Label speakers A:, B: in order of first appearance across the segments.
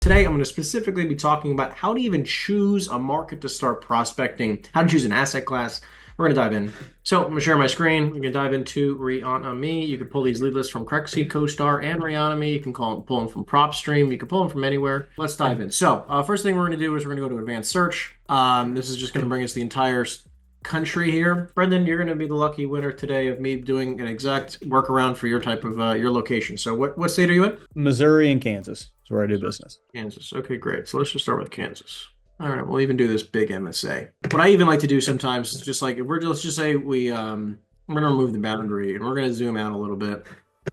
A: Today, I'm going to specifically be talking about how to even choose a market to start prospecting, how to choose an asset class. We're going to dive in. So I'm going to share my screen. We're going to dive into Reonomy. You can pull these lead lists from CREsync, CoStar, and Reonomy. You can pull them from PropStream. You can pull them from anywhere. Let's dive in. So first thing we're going to do is we're going to go to advanced search. This is just going to bring us the entire country here. Brendan, you're going to be the lucky winner today of me doing an exact workaround for your type of your location. So what state are you in?
B: Missouri and Kansas is where I do business.
A: Kansas. Okay, great. So let's just start with Kansas. All right, we'll even do this big MSA. What I even like to do sometimes is just like if let's just say we're gonna remove the boundary and we're gonna zoom out a little bit.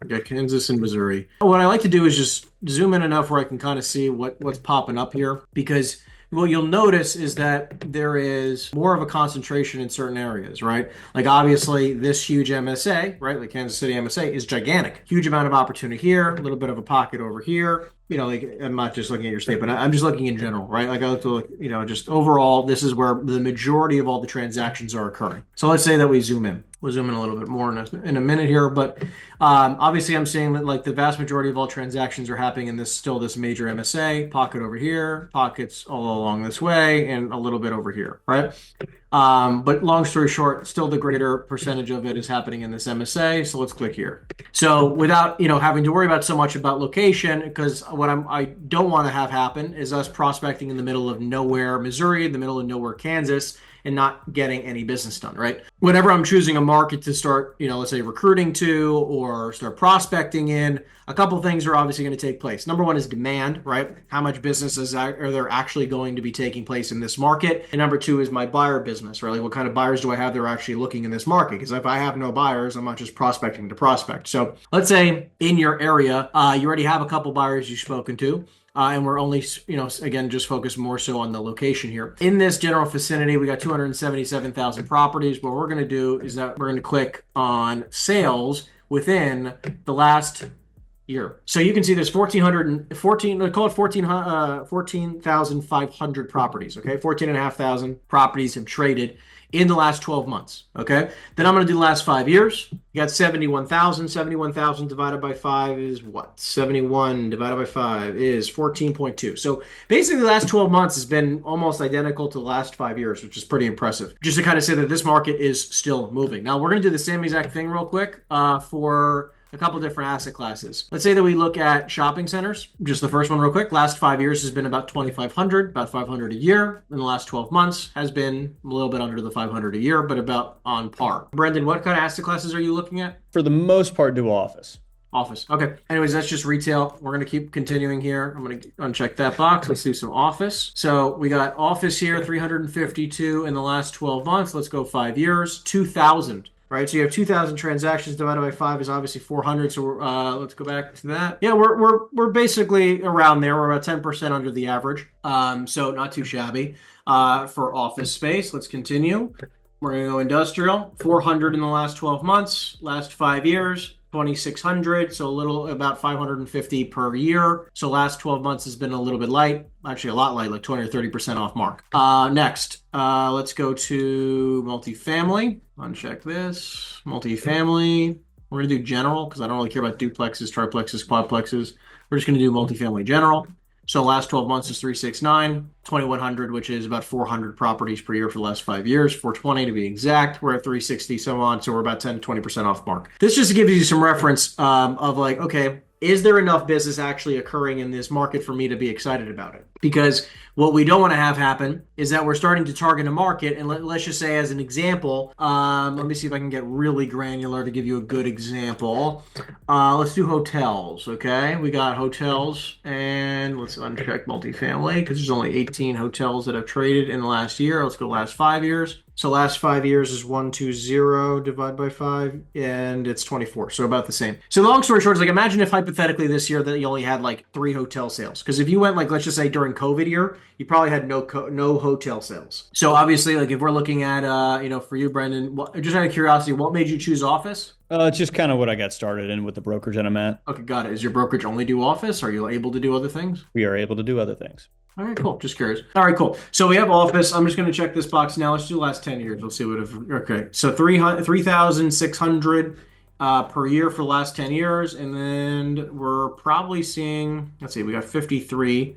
A: We got Kansas and Missouri. What I like to do is just zoom in enough where I can kind of see what's popping up here, because what you'll notice is that there is more of a concentration in certain areas, right? Like obviously this huge MSA, right? Like Kansas City MSA is gigantic. Huge amount of opportunity here, a little bit of a pocket over here. Like I'm not just looking at your state, but I'm just looking in general, right? Like I look to look, just overall, this is where the majority of all the transactions are occurring. So let's say that we zoom in. We'll zoom in a little bit more in a minute here, but obviously I'm seeing that like the vast majority of all transactions are happening in this major MSA, pocket over here, pockets all along this way, and a little bit over here, right? But long story short, still the greater percentage of it is happening in this MSA. So let's click here. So without, having to worry about so much about location, because what I don't want to have happen is us prospecting in the middle of nowhere, Missouri, in the middle of nowhere, Kansas, and not getting any business done, right? Whenever I'm choosing a market to start, let's say recruiting to or start prospecting in, a couple things are obviously going to take place. Number one is demand, right? How much business are there actually going to be taking place in this market? And number two is my buyer business, right? Like what kind of buyers do I have that are actually looking in this market? Because if I have no buyers, I'm not just prospecting to prospect. So let's say in your area, you already have a couple buyers you've spoken to. And we're only, again, just focused more so on the location here. In this general vicinity, we got 277,000 properties. What we're going to do is that we're going to click on sales within the last year. So you can see there's 1,414, call it 14,500 properties, okay? 14,500 properties have traded in the last 12 months, okay? Then I'm going to do the last 5 years. You got 71,000. 71,000 divided by 5 is what? 71 divided by 5 is 14.2. So basically the last 12 months has been almost identical to the last 5 years, which is pretty impressive. Just to kind of say that this market is still moving. Now we're going to do the same exact thing real quick for a couple different asset classes. Let's say that we look at shopping centers. Just the first one real quick. Last 5 years has been about 2,500, about 500 a year. In the last 12 months has been a little bit under the 500 a year, but about on par. Brendan, what kind of asset classes are you looking at?
B: For the most part, do office.
A: Office. Okay. Anyways, that's just retail. We're going to keep continuing here. I'm going to uncheck that box. Let's do some office. So we got office here, 352 in the last 12 months. Let's go 5 years, 2,000. Right, so you have 2,000 transactions divided by 5 is obviously 400. So let's go back to that. Yeah, we're basically around there. We're about 10% under the average. So not too shabby for office space. Let's continue. We're going to go industrial. 400 in the last 12 months. Last 5 years, 2,600. So about 550 per year. So last 12 months has been a little bit light. Actually, a lot light, like 20 or 30% off mark. Next, let's go to multifamily. Uncheck this. Multifamily. We're going to do general because I don't really care about duplexes, triplexes, quadplexes. We're just going to do multifamily general. So last 12 months is 369, 2,100, which is about 400 properties per year for the last 5 years, 420 to be exact. We're at 360, so on. So we're about 10 to 20% off mark. This just gives you some reference of like, okay, is there enough business actually occurring in this market for me to be excited about it? Because what we don't want to have happen is that we're starting to target a market. And let's just say as an example, let me see if I can get really granular to give you a good example. Let's do hotels, okay? We got hotels and let's uncheck multifamily because there's only 18 hotels that have traded in the last year. Let's go last 5 years. So last 5 years is 120 divided by 5, and it's 24. So about the same. So the long story short is like, imagine if hypothetically this year that you only had like 3 hotel sales. Because if you went like, let's just say during COVID year, you probably had no hotel sales. So obviously, like if we're looking at, for you, Brendan, just out of curiosity, what made you choose office?
B: It's just kind of what I got started in with the brokerage that I'm at.
A: Okay, got it. Is your brokerage only do office? Are you able to do other things?
B: We are able to do other things.
A: All right, cool. Just curious. All right, cool. So we have office. I'm just going to check this box now. Let's do the last 10 years. We'll see what if, okay. So 3,600 per year for the last 10 years. And then we're probably seeing, let's see, we got 53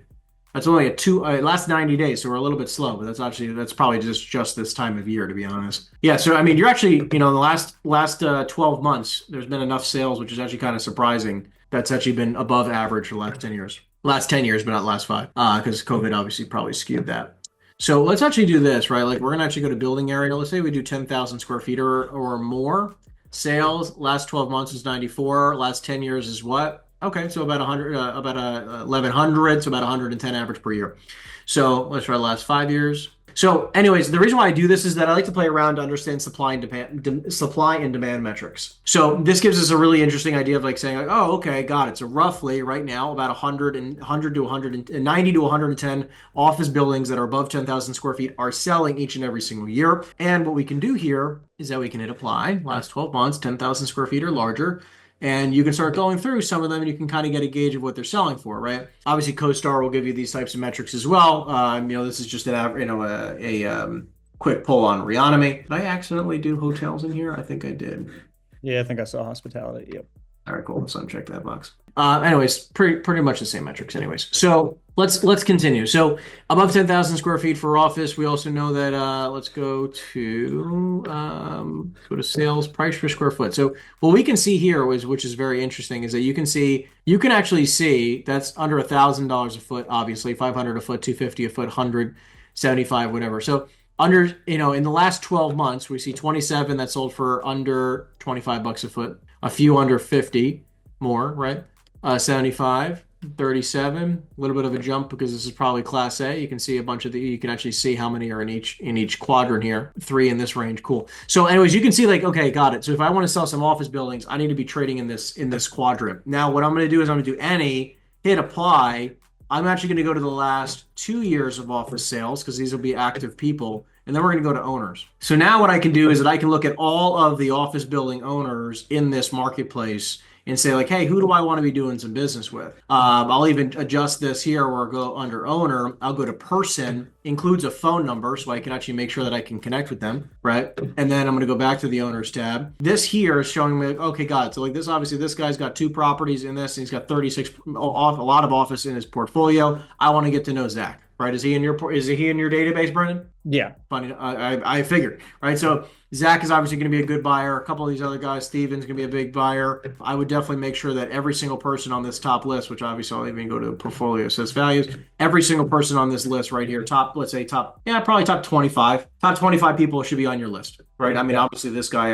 A: That's only last 90 days, so we're a little bit slow, but that's probably just this time of year, to be honest. Yeah, so I mean, you're actually, in the last 12 months, there's been enough sales, which is actually kind of surprising. That's actually been above average for the last 10 years. Last 10 years, but not last five, because COVID obviously probably skewed that. So let's actually do this, right? Like we're gonna actually go to building area. Let's say we do 10,000 square feet or more. Sales last 12 months is 94. Last 10 years is what? Okay, so about 100, about 1100, so about 110 average per year. So let's try the last 5 years. So, anyways, the reason why I do this is that I like to play around to understand supply and demand metrics. So this gives us a really interesting idea of like saying, like, oh, okay, got it. So roughly right now, about 100 to 190 to 110 office buildings that are above 10,000 square feet are selling each and every single year. And what we can do here is that we can hit apply. Last 12 months, 10,000 square feet or larger. And you can start going through some of them and you can kind of get a gauge of what they're selling for, right? Obviously, CoStar will give you these types of metrics as well. This is just a quick pull on Reonomy. Did I accidentally do hotels in here? I think I did.
B: Yeah, I think I saw hospitality. Yep.
A: All right, cool. Let's uncheck that box. Anyways, pretty much the same metrics. Anyways, so let's continue. So above 10,000 square feet for office, we also know that let's go to sales price per square foot. So what we can see here which is very interesting, is that you can actually see that's under $1,000 a foot, obviously 500 a foot, 250 a foot, 175, whatever. So under, in the last 12 months, we see 27 that sold for under 25 bucks a foot, a few under 50 more, right? 75, 37, a little bit of a jump because this is probably class A. You can see a bunch of you can actually see how many are in each quadrant here. 3 in this range. Cool. So anyways, you can see like, okay, got it. So if I want to sell some office buildings, I need to be trading in this quadrant. Now what I'm going to do is I'm going to do hit apply. I'm actually going to go to the last 2 years of office sales because these will be active people. And then we're going to go to owners. So now what I can do is that I can look at all of the office building owners in this marketplace and say like, hey, who do I want to be doing some business with? I'll even adjust this here where I'll go under owner. I'll go to person, includes a phone number so I can actually make sure that I can connect with them, right? And then I'm going to go back to the owners tab. This here is showing me, okay, got it. So like this, obviously this guy's got 2 properties in this and he's got 36, a lot of office in his portfolio. I want to get to know Zach. Right? Is he in your database, Brendan?
B: Yeah.
A: Funny. I figured. Right. So Zach is obviously going to be a good buyer. A couple of these other guys, Steven's going to be a big buyer. I would definitely make sure that every single person on this top list, which obviously I'll even go to portfolio assess values, every single person on this list right here, probably top 25. Top 25 people should be on your list. Right. I mean, obviously this guy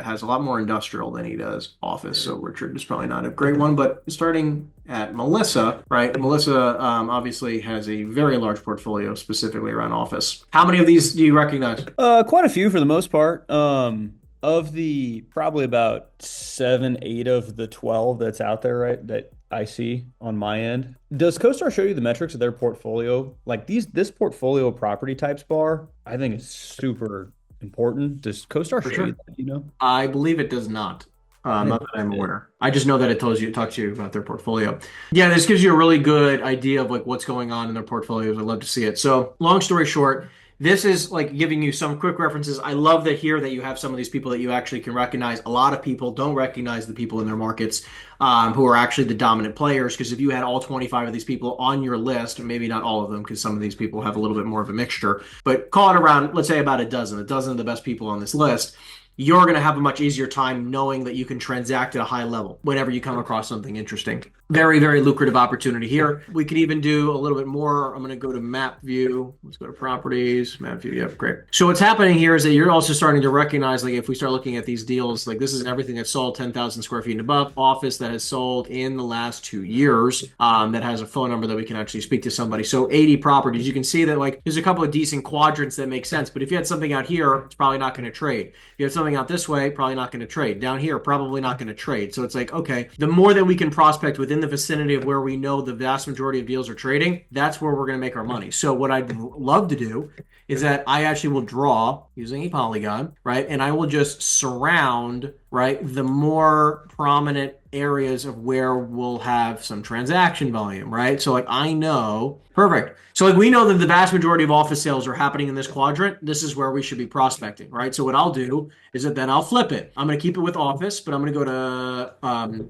A: has a lot more industrial than he does office. So Richard is probably not a great one, but starting at Melissa, right? Melissa obviously has a very large portfolio specifically around office. How many of these do you recognize?
B: Quite a few for the most part. Of the probably about 7, 8 of the 12 that's out there, right, that I see on my end. Does CoStar show you the metrics of their portfolio? Like this portfolio property types bar, I think is super important. Does CoStar show you that,
A: I believe it does not. Not that I'm aware. I just know that it talks to you about their portfolio. Yeah, this gives you a really good idea of like what's going on in their portfolios. I'd love to see it. So long story short, this is like giving you some quick references. I love that here that you have some of these people that you actually can recognize. A lot of people don't recognize the people in their markets who are actually the dominant players, because if you had all 25 of these people on your list, maybe not all of them, because some of these people have a little bit more of a mixture, but call it around, let's say about a dozen of the best people on this list, you're going to have a much easier time knowing that you can transact at a high level whenever you come across something interesting. Very, very lucrative opportunity here. We could even do a little bit more. I'm going to go to map view. Let's go to properties, map view. Yep, great. So what's happening here is that you're also starting to recognize, like if we start looking at these deals, like this is everything that's sold 10,000 square feet and above, office that has sold in the last 2 years, that has a phone number that we can actually speak to somebody. So 80 properties. You can see that like there's a couple of decent quadrants that make sense, but if you had something out here, it's probably not going to trade. If you had something out this way, probably not going to trade. Down here, probably not going to trade. So it's like, okay, the more that we can prospect within the vicinity of where we know the vast majority of deals are trading, that's where we're going to make our money. So what I'd love to do is that I actually will draw using a polygon, right? And I will just surround, right, the more prominent areas of where we'll have some transaction volume, right? So like I know, perfect. So like we know that the vast majority of office sales are happening in this quadrant. This is where we should be prospecting, right? So what I'll do is that then I'll flip it. I'm going to keep it with office, but I'm going to go to,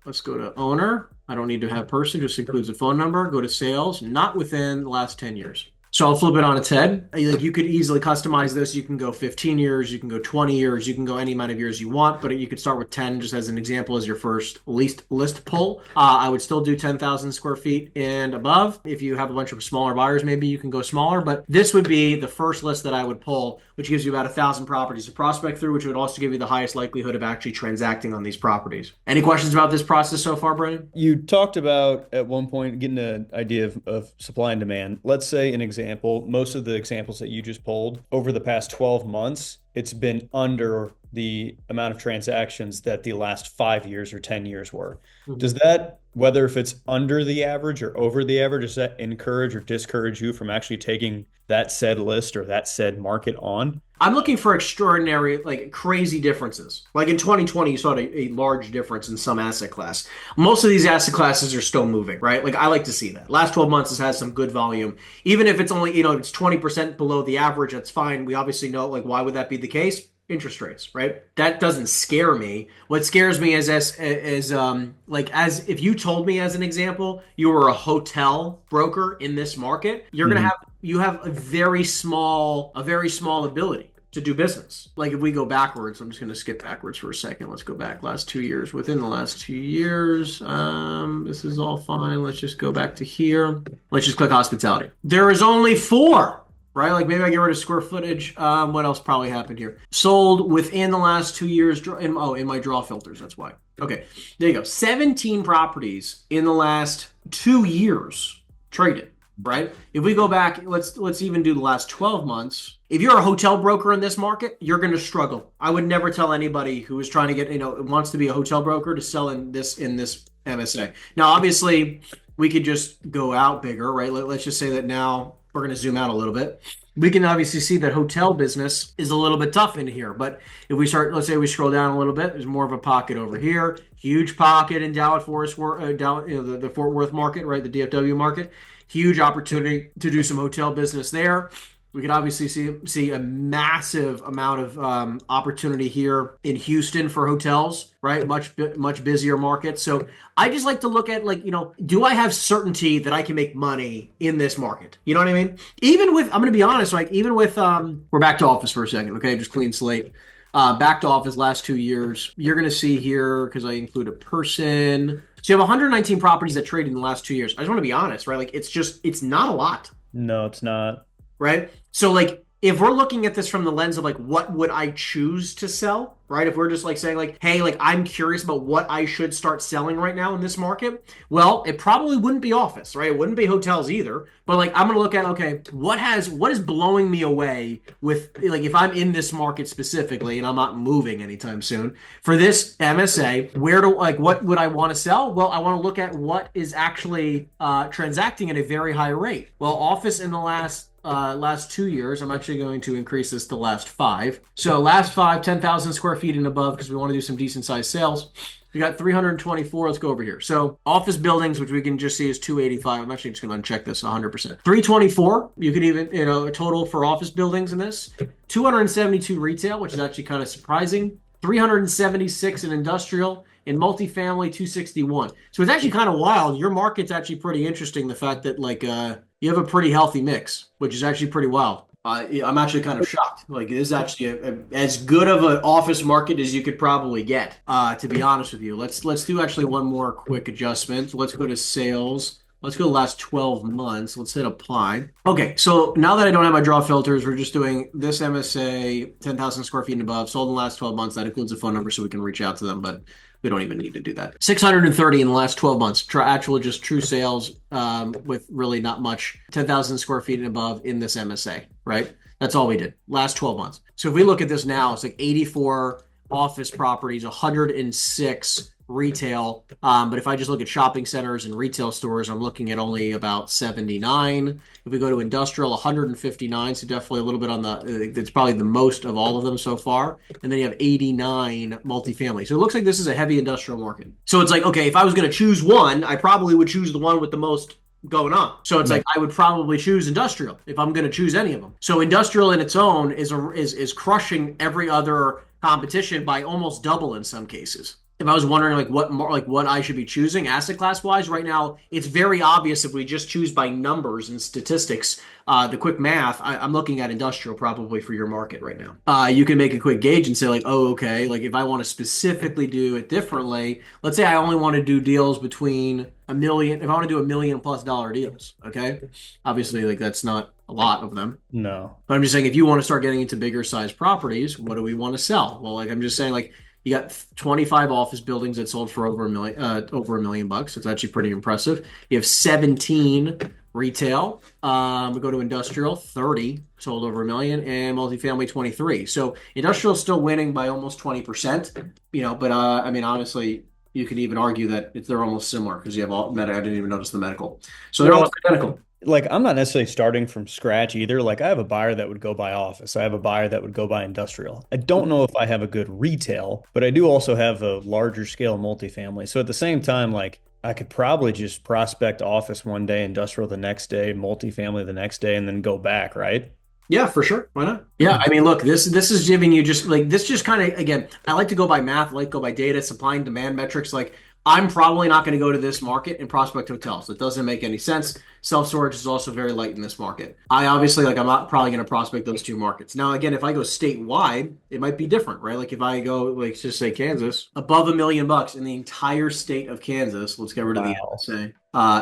A: let's go to owner. I don't need to have person, just includes a phone number. Go to sales, not within the last 10 years. So I'll flip it on its head. Like you could easily customize this. You can go 15 years, you can go 20 years, you can go any amount of years you want, but you could start with 10 just as an example as your first least list pull. I would still do 10,000 square feet and above. If you have a bunch of smaller buyers, maybe you can go smaller, but this would be the first list that I would pull, which gives you about 1,000 properties to prospect through, which would also give you the highest likelihood of actually transacting on these properties. Any questions about this process so far, Brandon?
B: You talked about at one point getting an idea of supply and demand. Let's say an example, most of the examples that you just pulled over the past 12 months, it's been under the amount of transactions that the last 5 years or 10 years were.
A: Mm-hmm.
B: Does that, whether if it's under the average or over the average, does that encourage or discourage you from actually taking that said list or that said market on?
A: I'm looking for extraordinary, like crazy differences. Like in 2020, you saw a large difference in some asset class. Most of these asset classes are still moving, right? Like I like to see that. Last 12 months has had some good volume. Even if it's only, it's 20% below the average, that's fine. We obviously know, like, why would that be the case? Interest rates, right? That doesn't scare me. What scares me is as if you told me as an example, you were a hotel broker in this market, you're gonna have you have a very small ability to do business. Like if we go backwards, I'm just going to skip backwards for a second. Let's go back last 2 years. Within the last 2 years, this is all fine. Let's just go back to here. Let's just click hospitality. There is only four, right? Like maybe I get rid of square footage. What else probably happened here? Sold within the last 2 years. In my draw filters. That's why. Okay, there you go. 17 properties in the last 2 years traded. Right? If we go back, let's even do the last 12 months. If you're a hotel broker in this market, you're going to struggle. I would never tell anybody who is trying to get, wants to be a hotel broker to sell in this MSA. Now, obviously, we could just go out bigger, right? Let's just say that now we're going to zoom out a little bit. We can obviously see that hotel business is a little bit tough in here. But if we start, let's say we scroll down a little bit, there's more of a pocket over here. Huge pocket in Dallas, the Fort Worth market, right? The DFW market. Huge opportunity to do some hotel business there. We could obviously see a massive amount of opportunity here in Houston for hotels, right? Much busier market. So I just like to look at do I have certainty that I can make money in this market? You know what I mean? Even with, I'm going to be honest, we're back to office for a second, okay? Just clean slate. Back to office last 2 years. You're going to see here, because I include a person. So you have 119 properties that traded in the last 2 years. I just want to be honest, right? Like it's not a lot.
B: No, it's not.
A: Right? So if we're looking at this from the lens of what would I choose to sell, right? If we're just saying hey, I'm curious about what I should start selling right now in this market, well, it probably wouldn't be office, right? It wouldn't be hotels either. But I'm going to look at, okay, what is blowing me away with, if I'm in this market specifically and I'm not moving anytime soon for this MSA, what would I want to sell? Well, I want to look at what is actually transacting at a very high rate. Well, office in the last 2 years, I'm actually going to increase this to last 5. So last 5, 10,000 square feet and above, because we want to do some decent sized sales. We got 324. Let's go over here. So office buildings, which we can just see is 285. I'm actually just going to uncheck this 100%. 324. You could even, a total for office buildings in this. 272 retail, which is actually kind of surprising. 376 in industrial. In multifamily, 261. So it's actually kind of wild. Your market's actually pretty interesting. The fact that you have a pretty healthy mix, which is actually pretty wild. I'm actually kind of shocked. It is actually as good of an office market as you could probably get. To be honest with you, let's do actually one more quick adjustment. Let's go to sales. Let's go to the last 12 months. Let's hit apply. Okay, so now that I don't have my draw filters, we're just doing this MSA, 10,000 square feet and above, sold in the last 12 months. That includes a phone number so we can reach out to them, but we don't even need to do that. 630 in the last 12 months. Actual just true sales with really not much. 10,000 square feet and above in this MSA, right? That's all we did. Last 12 months. So if we look at this now, it's 84 office properties, 106 retail. But if I just look at shopping centers and retail stores, I'm looking at only about 79. If we go to industrial, 159. So definitely a little bit on it's probably the most of all of them so far. And then you have 89 multifamily. So it looks like this is a heavy industrial market. So it's okay, if I was going to choose one, I probably would choose the one with the most going on. So it's I would probably choose industrial if I'm going to choose any of them. So industrial in its own is crushing every other competition by almost double in some cases. if I was wondering like what more like what I should be choosing asset class wise right now, it's very obvious if we just choose by numbers and statistics, the quick math. I'm looking at industrial probably for your market right now. You can make a quick gauge and say like, oh, okay, like if I want to specifically do it differently, let's say I only want to do deals between a million. If I want to do $1 million+ deals, okay, obviously like that's not a lot of them.
B: No.
A: But I'm just saying if you want to start getting into bigger size properties, what do we want to sell? Well, like I'm just saying like you got 25 office buildings that sold for over $1 million. It's actually pretty impressive. You have 17 retail. We go to industrial, 30 sold over a million, and multifamily 23. So industrial is still winning by almost 20%. But I mean, honestly, you could even argue that they're almost similar because you have all I didn't even notice the medical. So they're all identical.
B: Like I'm not necessarily starting from scratch either. Like I have a buyer that would go buy office. I have a buyer that would go buy industrial. I don't know if I have a good retail, but I do also have a larger scale multifamily. So at the same time, like I could probably just prospect office one day, industrial the next day, multifamily the next day, and then go back, right?
A: Yeah, for sure. Why not? Yeah, I mean, look, this is giving you just like this just kind of again, I like to go by math, I like to go by data, supply and demand metrics. Like I'm probably not going to go to this market and prospect hotels. It doesn't make any sense. Self-storage is also very light in this market. I obviously like I'm not probably going to prospect those two markets. Now, again, if I go statewide, it might be different, right? Like if I go, like just say Kansas, above $1 million in the entire state of Kansas, let's get rid of the say.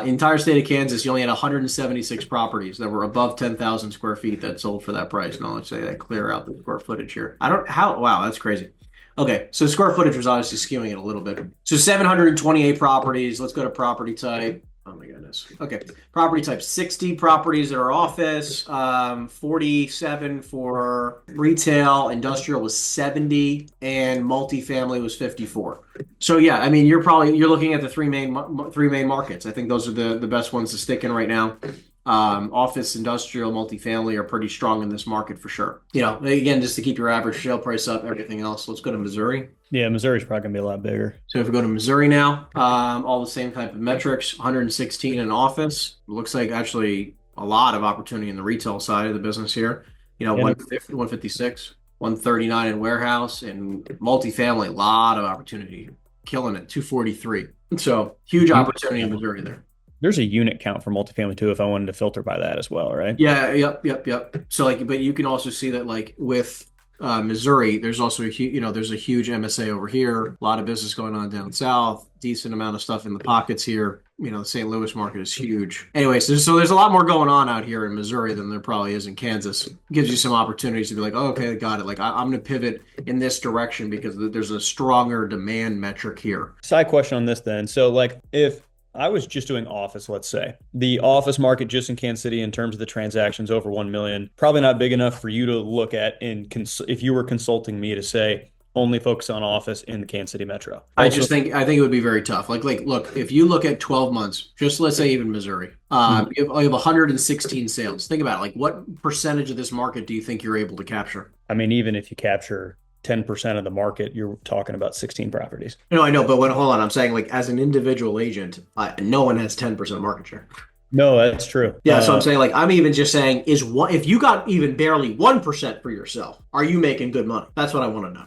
A: Entire state of Kansas, you only had 176 properties that were above 10,000 square feet that sold for that price. Now let's say I clear out the square footage here. Wow, that's crazy. Okay, so square footage was obviously skewing it a little bit. So 728 properties. Let's go to property type. Oh my goodness. Okay, property type 60 properties that are office, 47 for retail, industrial was 70, and multifamily was 54. So yeah, I mean you're looking at the three main markets. I think those are the best ones to stick in right now. Office, industrial, multifamily are pretty strong in this market for sure. Again, just to keep your average sale price up, everything else. Let's go to Missouri.
B: Yeah, Missouri's probably gonna be a lot bigger.
A: So if we go to Missouri now, all the same type of metrics, 116 in office. Looks like actually a lot of opportunity in the retail side of the business here. 150, 156, 139 in warehouse, and multifamily, a lot of opportunity. Killing it, 243. So huge opportunity in Missouri there.
B: There's a unit count for multifamily too, if I wanted to filter by that as well, right?
A: Yeah, yep. So but you can also see that like with Missouri, there's also there's a huge MSA over here, a lot of business going on down south, decent amount of stuff in the pockets here. The St. Louis market is huge. Anyways, so there's a lot more going on out here in Missouri than there probably is in Kansas. It gives you some opportunities to be like, oh, okay, got it. Like I'm going to pivot in this direction because there's a stronger demand metric here.
B: Side question on this then. So like if I was just doing office, let's say. The office market just in Kansas City in terms of the transactions over 1 million, probably not big enough for you to look at if you were consulting me to say only focus on office in the Kansas City metro.
A: I think it would be very tough. Like look, if you look at 12 months, just let's say even Missouri, you have 116 sales. Think about it. Like what percentage of this market do you think you're able to capture?
B: I mean, even if you capture 10% of the market, you're talking about 16 properties.
A: No, I know, but hold on. I'm saying like as an individual agent, no one has 10% market share.
B: No, that's true.
A: Yeah, so I'm saying like I'm even just saying if you got even barely 1% for yourself, are you making good money? That's what I want to know.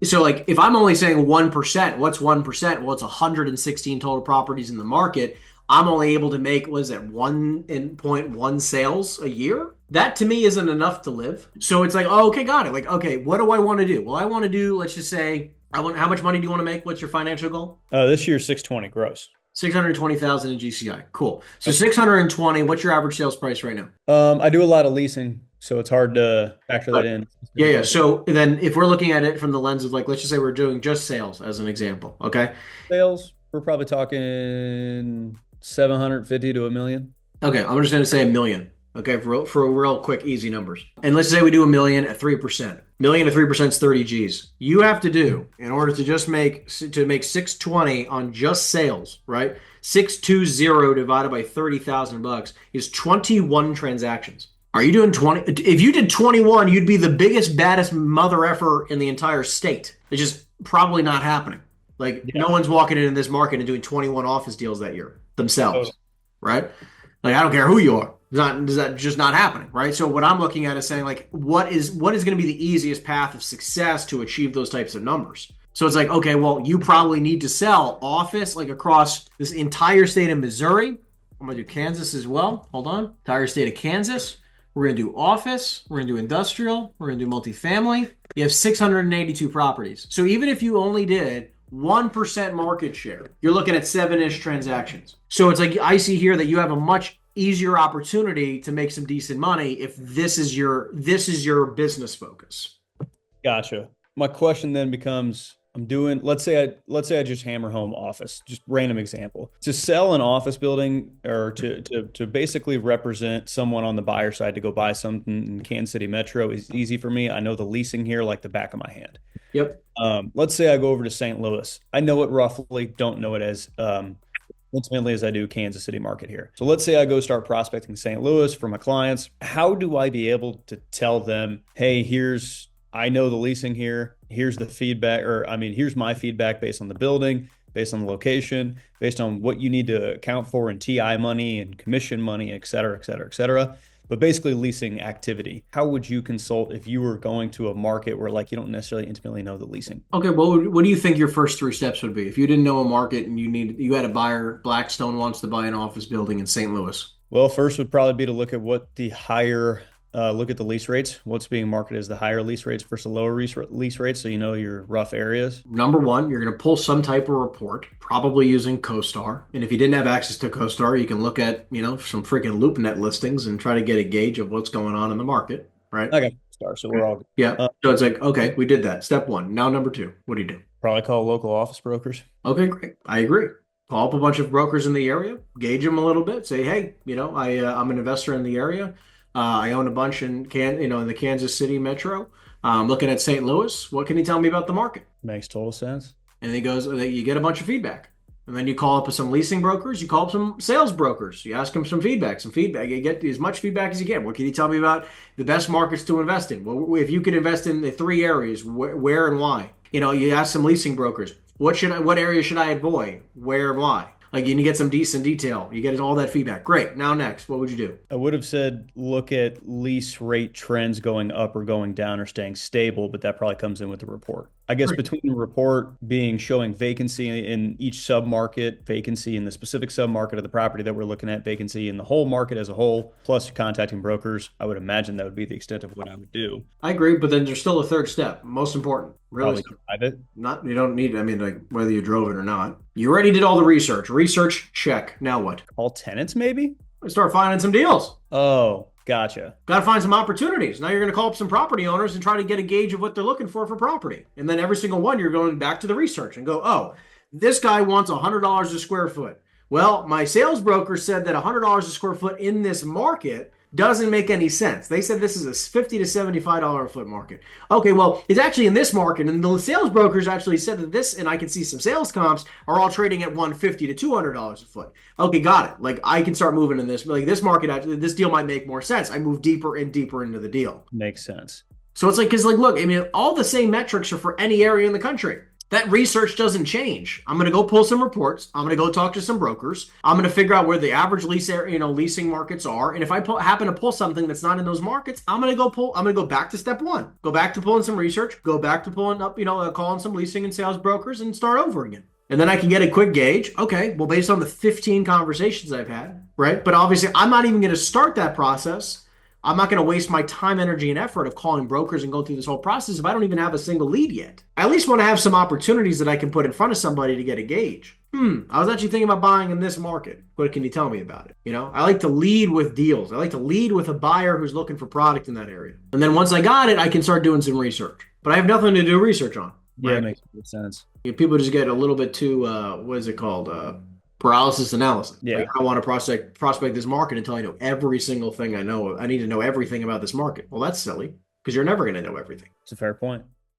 A: So like if I'm only saying 1%, what's 1%? Well, it's 116 total properties in the market. I'm only able to make, 1.1 sales a year? That to me isn't enough to live. So it's like, oh, okay, got it. Like, okay, what do I want to do? Well, I want to do, let's just say, how much money do you want to make? What's your financial goal?
B: This year, 620 gross.
A: 620,000 in GCI. Cool. So 620, what's your average sales price right now?
B: I do a lot of leasing, so it's hard to factor that in.
A: Yeah. So then if we're looking at it from the lens of like, let's just say we're doing just sales as an example. Okay.
B: Sales, we're probably talking 750 to $1 million.
A: Okay. I'm just going to say $1 million. Okay. For real quick, easy numbers. And let's say we do $1 million at 3%. Million at 3% is 30 G's. You have to do in order to just make 620 on just sales, right? 620 divided by $30,000 is 21 transactions. Are you doing 20? If you did 21, you'd be the biggest, baddest mother effer in the entire state. It's just probably not happening. No one's walking into this market and doing 21 office deals that year themselves, right? Like, I don't care who you are. Is that just not happening, right? So what I'm looking at is saying, like, what is going to be the easiest path of success to achieve those types of numbers? So it's like, okay, well, you probably need to sell office like across this entire state of Missouri. I'm going to do Kansas as well. Hold on. Entire state of Kansas. We're going to do office. We're going to do industrial. We're going to do multifamily. You have 682 properties. So even if you only did 1% market share, you're looking at 7-ish transactions. So it's like I see here that you have a much easier opportunity to make some decent money if this is your business focus.
B: Gotcha. My question then becomes, I'm doing, let's say I just hammer home office, just random example. To sell an office building or to basically represent someone on the buyer side to go buy something in Kansas City Metro is easy for me. I know the leasing here like the back of my hand.
A: Yep.
B: Let's say I go over to St. Louis. I know it roughly, don't know it as intimately as I do Kansas City market here. So let's say I go start prospecting St. Louis for my clients. How do I be able to tell them, hey, I know the leasing here. Here's the feedback, or I mean, here's my feedback based on the building, based on the location, based on what you need to account for in TI money and commission money, et cetera, et cetera, et cetera. But basically leasing activity. How would you consult if you were going to a market where like you don't necessarily intimately know the leasing?
A: Okay, what do you think your first three steps would be if you didn't know a market and you had a buyer, Blackstone wants to buy an office building in St. Louis?
B: Well, first would probably be to look at what the higher look at the lease rates. What's being marketed as the higher lease rates versus the lower lease rates, so you know your rough areas.
A: Number one, you're going to pull some type of report, probably using CoStar. And if you didn't have access to CoStar, you can look at, some freaking LoopNet listings and try to get a gauge of what's going on in the market, right?
B: Okay, star. So we're all good.
A: Yeah. So it's like, okay, we did that. Step one. Now, number two, what do you do?
B: Probably call local office brokers.
A: Okay, great. I agree. Call up a bunch of brokers in the area, gauge them a little bit. Say, hey, I'm an investor in the area. I own a bunch in the Kansas City metro. Looking at St. Louis. What can you tell me about the market?
B: Makes total sense.
A: And he goes, you get a bunch of feedback. And then you call up some leasing brokers, you call up some sales brokers, you ask them some feedback. You get as much feedback as you can. What can you tell me about the best markets to invest in? Well, if you could invest in the three areas, where and why? You ask some leasing brokers, what area should I avoid? Where and why? Like you need to get some decent detail. You get all that feedback. Great. Now next, what would you do?
B: I would have said look at lease rate trends going up or going down or staying stable, but that probably comes in with the report. I guess between the report being showing vacancy in each submarket, vacancy in the specific submarket of the property that we're looking at, vacancy in the whole market as a whole, plus contacting brokers, I would imagine that would be the extent of what I would do.
A: I agree, but then there's still a third step, most important. Really,
B: Probably drive it.
A: not you don't need. I mean, like whether you drove it or not, you already did all the research. Research check. Now what?
B: Call tenants maybe?
A: Start finding some deals.
B: Oh, gotcha.
A: Got to find some opportunities. Now you're going to call up some property owners and try to get a gauge of what they're looking for property. And then every single one, you're going back to the research and go, oh, this guy wants $100 a square foot. Well, my sales broker said that $100 a square foot in this market doesn't make any sense. They said this is a $50 to $75 a foot market. Okay, well, it's actually in this market, and the sales brokers actually said that this, and I can see some sales comps are all trading at $150 to $200 a foot. Okay, got it. Like I can start moving in this. Like this market, actually, this deal might make more sense. I move deeper and deeper into the deal.
B: Makes sense.
A: So it's like, because like, look, I mean, all the same metrics are for any area in the country. That research doesn't change. I'm going to go pull some reports. I'm going to go talk to some brokers. I'm going to figure out where the average leasing markets are. And if I happen to pull something that's not in those markets, I'm going to go back to step one. Go back to pulling some research. Go back to pulling up, calling some leasing and sales brokers and start over again. And then I can get a quick gauge. Okay, well, based on the 15 conversations I've had, right? But obviously, I'm not even going to start that process. I'm not going to waste my time, energy, and effort of calling brokers and going through this whole process if I don't even have a single lead yet. I at least want to have some opportunities that I can put in front of somebody to get a gauge. I was actually thinking about buying in this market. What can you tell me about it? I like to lead with deals. I like to lead with a buyer who's looking for product in that area. And then once I got it, I can start doing some research. But I have nothing to do research on.
B: Yeah,
A: right?
B: it makes good sense.
A: People just get a little bit too, what is it called? Paralysis analysis.
B: Yeah.
A: Like, I want to prospect this market until I know every single thing I know. I need to know everything about this market. Well, that's silly because you're never going to know everything.
B: It's a fair point.